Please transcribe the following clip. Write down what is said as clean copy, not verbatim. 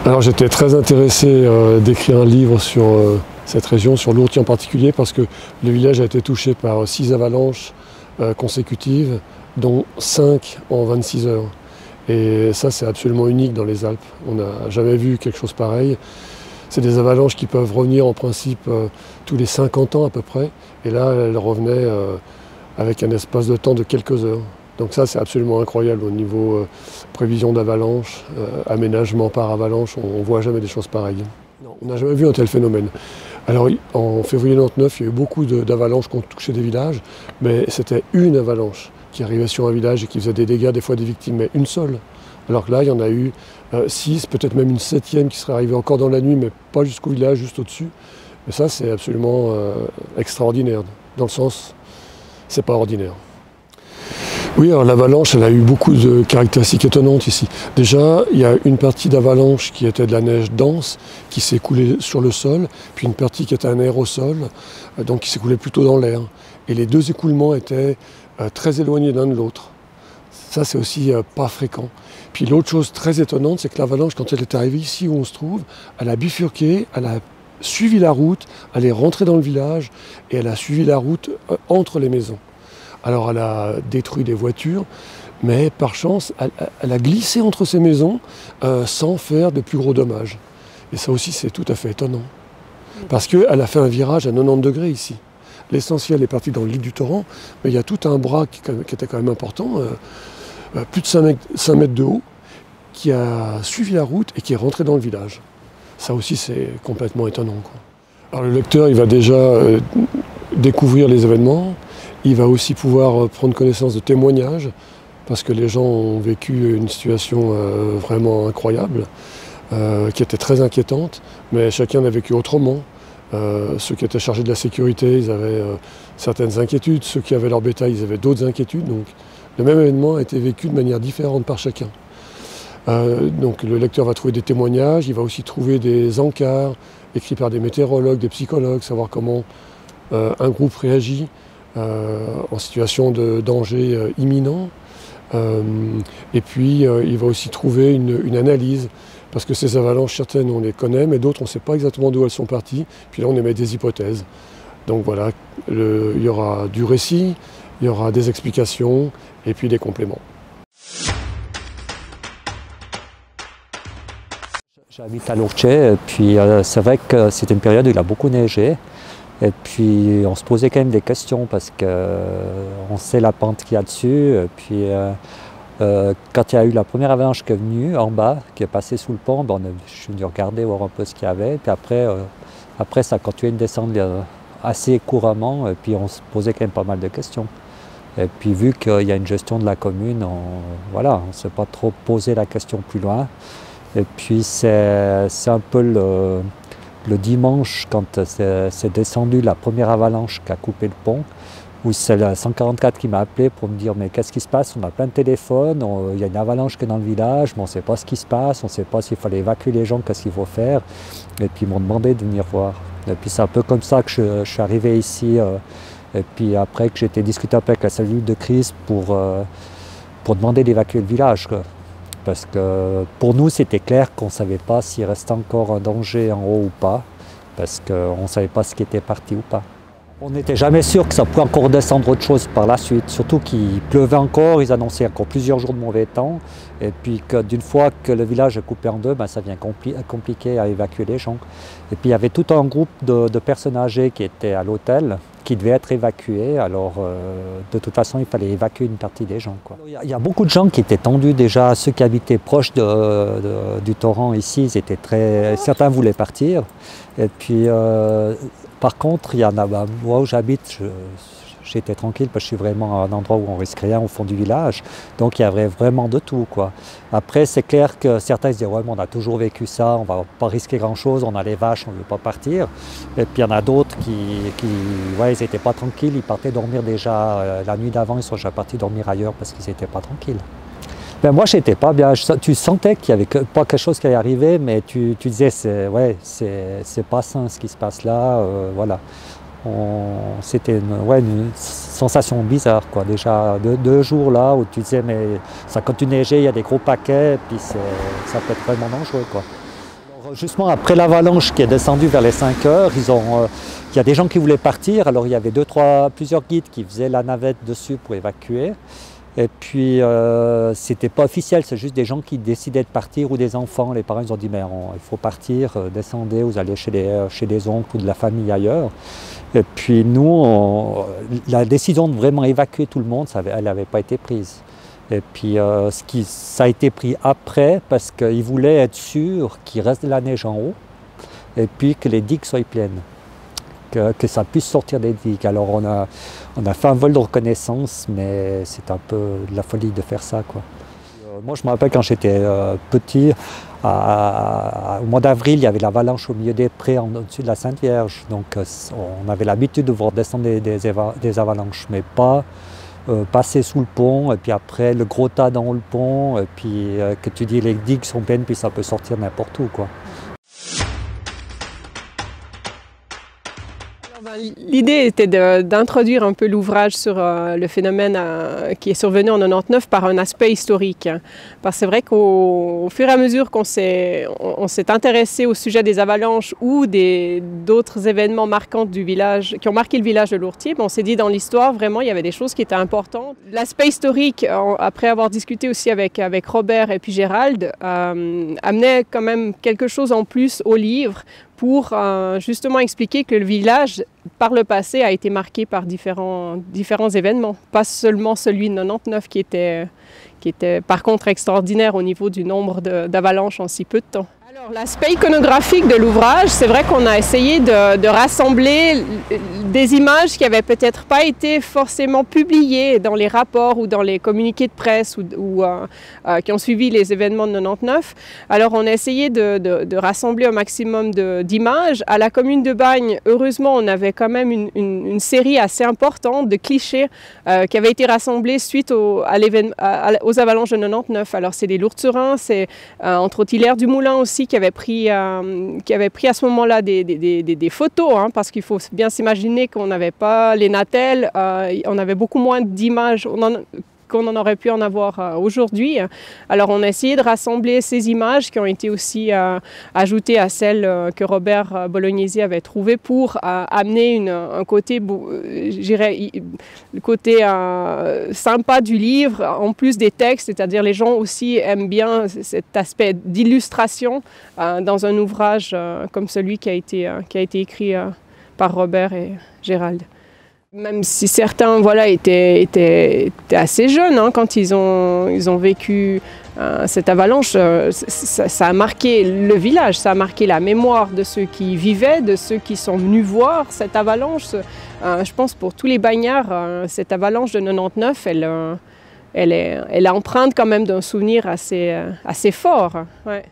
Alors j'étais très intéressé d'écrire un livre sur cette région, sur l'Ourthe en particulier, parce que le village a été touché par 6 avalanches consécutives, dont 5 en 26 heures. Et ça, c'est absolument unique dans les Alpes. On n'a jamais vu quelque chose pareil. C'est des avalanches qui peuvent revenir en principe tous les 50 ans à peu près. Et là, elles revenaient avec un espace de temps de quelques heures. Donc ça, c'est absolument incroyable au niveau prévision d'avalanche, aménagement par avalanche. On ne voit jamais des choses pareilles. Non, on n'a jamais vu un tel phénomène. Alors en février 1999, il y a eu beaucoup d'avalanches qui ont touché des villages, mais c'était une avalanche qui arrivait sur un village et qui faisait des dégâts, des fois des victimes, mais une seule. Alors que là, il y en a eu 6, peut-être même une 7e qui serait arrivée encore dans la nuit, mais pas jusqu'au village, juste au-dessus. Et ça, c'est absolument extraordinaire, dans le sens, c'est pas ordinaire. Oui, alors l'avalanche, elle a eu beaucoup de caractéristiques étonnantes ici. Déjà, il y a une partie d'avalanche qui était de la neige dense, qui s'est coulée sur le sol, puis une partie qui était un aérosol, donc qui s'est coulée plutôt dans l'air. Et les deux écoulements étaient très éloignés l'un de l'autre. Ça, c'est aussi pas fréquent. Puis l'autre chose très étonnante, c'est que l'avalanche, quand elle est arrivée ici où on se trouve, elle a bifurqué, elle a suivi la route, elle est rentrée dans le village, et elle a suivi la route entre les maisons. Alors elle a détruit des voitures, mais par chance, elle a glissé entre ces maisons sans faire de plus gros dommages. Et ça aussi, c'est tout à fait étonnant. Parce qu'elle a fait un virage à 90 degrés ici. L'essentiel est parti dans le lit du torrent, mais il y a tout un bras qui était quand même important, plus de 5 mètres de haut, qui a suivi la route et qui est rentré dans le village. Ça aussi, c'est complètement étonnant, quoi. Alors le lecteur, il va déjà découvrir les événements. Il va aussi pouvoir prendre connaissance de témoignages, parce que les gens ont vécu une situation vraiment incroyable, qui était très inquiétante, mais chacun l'a vécu autrement. Ceux qui étaient chargés de la sécurité, ils avaient certaines inquiétudes, ceux qui avaient leur bétail, ils avaient d'autres inquiétudes, donc le même événement a été vécu de manière différente par chacun. Donc le lecteur va trouver des témoignages, il va aussi trouver des encarts écrits par des météorologues, des psychologues, savoir comment un groupe réagit en situation de danger imminent. Et puis il va aussi trouver une analyse, parce que ces avalanches, certaines on les connaît, mais d'autres on ne sait pas exactement d'où elles sont parties. Puis là on émet des hypothèses. Donc voilà, il y aura du récit, il y aura des explications et puis des compléments. J'habite à l'Ourthe, et puis c'est vrai que c'était une période où il a beaucoup neigé. Et puis on se posait quand même des questions parce qu'on sait la pente qu'il y a dessus. Et puis quand il y a eu la première avalanche qui est venue en bas, qui est passée sous le pont, je suis venu regarder, voir un peu ce qu'il y avait. Et puis après ça a continué de descendre assez couramment. Et puis on se posait quand même pas mal de questions. Et puis vu qu'il y a une gestion de la commune, on ne s'est pas trop posé la question plus loin. Et puis c'est un peu le dimanche, quand c'est descendu la première avalanche qui a coupé le pont, où c'est le 144 qui m'a appelé pour me dire « mais qu'est-ce qui se passe? On a plein de téléphones, il y a une avalanche qui est dans le village, mais on ne sait pas ce qui se passe, on ne sait pas s'il fallait évacuer les gens, qu'est-ce qu'il faut faire ». Et puis ils m'ont demandé de venir voir. Et puis c'est un peu comme ça que je suis arrivé ici. Et puis après que j'ai été discuter avec la cellule de crise pour demander d'évacuer le village, quoi. Parce que pour nous, c'était clair qu'on ne savait pas s'il restait encore un danger en haut ou pas, parce qu'on ne savait pas ce qui était parti ou pas. On n'était jamais sûr que ça pouvait encore descendre autre chose par la suite, surtout qu'il pleuvait encore, ils annonçaient encore plusieurs jours de mauvais temps, et puis d'une fois que le village est coupé en deux, ça devient compliqué à évacuer les gens. Et puis il y avait tout un groupe de personnes âgées qui étaient à l'hôtel, qui devaient être évacués, alors de toute façon il fallait évacuer une partie des gens, quoi. Il y a beaucoup de gens qui étaient tendus déjà, ceux qui habitaient proche du torrent ici, certains voulaient partir, et puis par contre il y en a, moi où j'habite, j'étais tranquille parce que je suis vraiment à un endroit où on risque rien au fond du village, donc il y avait vraiment de tout, quoi. Après c'est clair que certains se disent ouais mais on a toujours vécu ça, on va pas risquer grand chose, on a les vaches, on ne veut pas partir. Et puis il y en a d'autres qui ouais, ils n'étaient pas tranquilles, ils partaient dormir déjà la nuit d'avant, ils sont déjà partis dormir ailleurs parce qu'ils n'étaient pas tranquilles. Ben moi j'étais pas bien, tu sentais qu'il n'y avait pas quelque chose qui allait arriver, mais tu disais c'est pas sain ce qui se passe là, voilà. C'était une sensation bizarre, quoi. Déjà 2 jours là où tu disais mais ça continue de neiger, il y a des gros paquets, et puis ça peut être vraiment dangereux, quoi. Justement, après l'avalanche qui est descendue vers les 5 heures, il y a des gens qui voulaient partir. Alors il y avait plusieurs guides qui faisaient la navette dessus pour évacuer. Et puis c'était pas officiel, c'est juste des gens qui décidaient de partir ou des enfants. Les parents ils ont dit mais il faut partir, descendez, vous allez chez des oncles ou de la famille ailleurs. Et puis nous, la décision de vraiment évacuer tout le monde, elle n'avait pas été prise. Et puis ça a été pris après parce qu'ils voulaient être sûrs qu'il reste de la neige en haut et puis que les digues soient pleines, que ça puisse sortir des digues. Alors on a fait un vol de reconnaissance, mais c'est un peu de la folie de faire ça, quoi. Moi je me rappelle quand j'étais petit, au mois d'avril il y avait l'avalanche au milieu des prés au-dessus de la Sainte Vierge. Donc on avait l'habitude de voir descendre des avalanches, mais pas passer sous le pont, et puis après le gros tas dans le pont, et puis que tu dis les digues sont pleines, puis ça peut sortir n'importe où, quoi. L'idée était d'introduire un peu l'ouvrage sur le phénomène qui est survenu en 99 par un aspect historique. Parce que c'est vrai qu'au fur et à mesure qu'on s'est intéressé au sujet des avalanches ou d'autres événements marquants du village, qui ont marqué le village de Lourtier, on s'est dit dans l'histoire, vraiment, il y avait des choses qui étaient importantes. L'aspect historique, après avoir discuté aussi avec Robert et puis Gérald, amenait quand même quelque chose en plus au livre pour justement expliquer que le village, par le passé, a été marqué par différents événements. Pas seulement celui de 99 qui était par contre extraordinaire au niveau du nombre d'avalanches en si peu de temps. Alors l'aspect iconographique de l'ouvrage, c'est vrai qu'on a essayé de rassembler des images qui n'avaient peut-être pas été forcément publiées dans les rapports ou dans les communiqués de presse ou qui ont suivi les événements de 99. Alors on a essayé de rassembler un maximum d'images. À la commune de Bagnes, heureusement, on avait quand même une série assez importante de clichés qui avaient été rassemblés suite aux avalanches de 99. Alors c'est les Lourdes-sur-Ain, c'est entre autres Hilaire du Moulin aussi, qui avait pris à ce moment-là des photos, hein, parce qu'il faut bien s'imaginer qu'on n'avait pas les Natel, on avait beaucoup moins d'images qu'on en aurait pu en avoir aujourd'hui. Alors on a essayé de rassembler ces images qui ont été aussi ajoutées à celles que Robert Bolognesi avait trouvées pour amener un côté, je dirais, le côté sympa du livre, en plus des textes, c'est-à-dire les gens aussi aiment bien cet aspect d'illustration dans un ouvrage comme celui qui a été écrit par Robert et Gérald. Même si certains étaient assez jeunes hein, quand ils ont vécu cette avalanche, ça a marqué le village, ça a marqué la mémoire de ceux qui y vivaient, de ceux qui sont venus voir cette avalanche. Je pense pour tous les bagnards, cette avalanche de 99, elle est empreinte quand même d'un souvenir assez fort. Ouais.